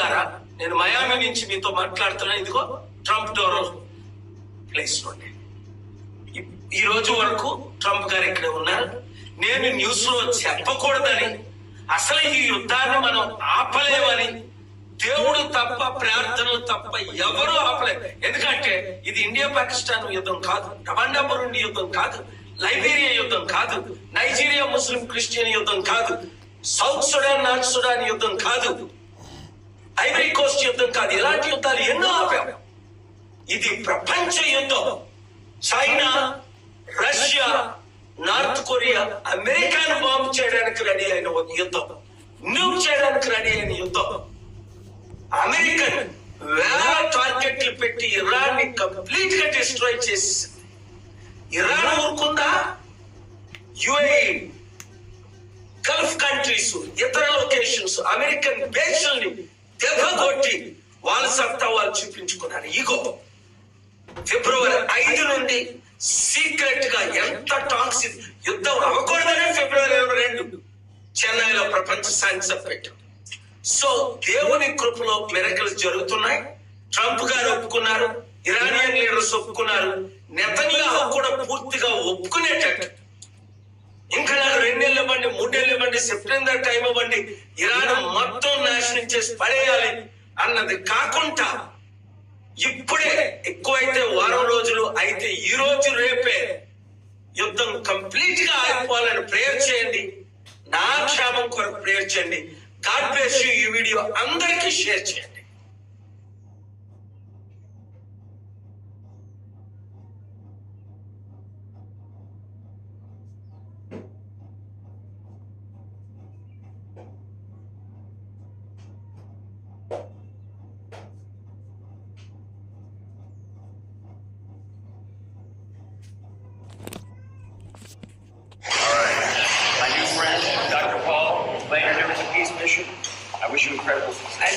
మిత్రులారా, నేను మయామి నుంచి మీతో మాట్లాడుతున్నాను. ఇదిగో ట్రంప్ డోరల్ ప్లేస్ నుండి. ఈ రోజు వరకు ట్రంప్ గారు ఇక్కడ ఉన్నారు. నేను న్యూస్ లో చెప్పకూడదని, అసలు ఈ యుద్ధాన్ని మనం ఆపలేమని, దేవుడు తప్ప ప్రార్థనలు తప్ప ఎవరు ఆపలేదు. ఎందుకంటే ఇది ఇండియా పాకిస్తాన్ యుద్ధం కాదు, రవాండా బురుండి యుద్ధం కాదు, లైబీరియా యుద్ధం కాదు, నైజీరియా ముస్లిం క్రిస్టియన్ యుద్ధం కాదు, సౌత్ సుడాన్ నార్త్ సుడాన్ యుద్ధం కాదు, ఐవరీ కోస్ట్ యుద్ధం కాదు. ఇలాంటి యుద్ధాలు ఎన్నో ఆపాము. ఇది ప్రపంచ యుద్ధం. చైనా, రష్యా, నార్త్ కొరియా అమెరికాను బాంబు చేయడానికి రెడీ అయిన యుద్ధం, న్యూక్ చేయడానికి రెడీ అయిన యుద్ధం. అమెరికన్ వేల టార్గెట్లు పెట్టి ఇరాన్ ని కంప్లీట్ గా డిస్ట్రాయ్ చేసింది. ఇరాన్ ఊరుకుందా? యుఏఈ, గల్ఫ్ కంట్రీస్, ఇతర లొకేషన్స్ అమెరికన్ బేస్ల్ని దెబ్బ కొట్టి వాళ్ళ సత్తా వాళ్ళు చూపించుకున్నారు. ఇగో ఫిబ్రవరి 5 నుండి సీక్రెట్ గా ఎంత టాక్స్, యుద్ధం అవ్వకూడదనే ఫిబ్రవరి 22 చెన్నైలో ప్రపంచ శాంతి సభ పెట్టాం. సో దేవుని కృపలో మిరకలు జరుగుతున్నాయి. ట్రంప్ గారు ఒప్పుకున్నారు, ఇరానియన్ లీడర్స్ ఒప్పుకున్నారు, నెతన్యాహు కూడా పూర్తిగా ఒప్పుకునేటట్టు. ఇంకా నాకు 2 నెలలు ఇవ్వండి, 3 నెలలు ఇవ్వండి, సెప్టెంబర్ టైం ఇవ్వండి, ఇరాన్ మొత్తం నాశనం చేసి పడేయాలి అన్నది కాకుండా, ఇప్పుడే ఎక్కువైతే వారం రోజులు అయితే ఈ రోజు రేపే యుద్ధం కంప్లీట్ గా ఆగిపోవాలని ప్రేయర్ చేయండి. నా క్షేమం కొరకు ప్రేయర్ చేయండి. God bless you. ఈ వీడియో అందరికీ షేర్ చేయండి. My new friend, Dr. Paul, laying doing the peace mission. I wish you incredible success.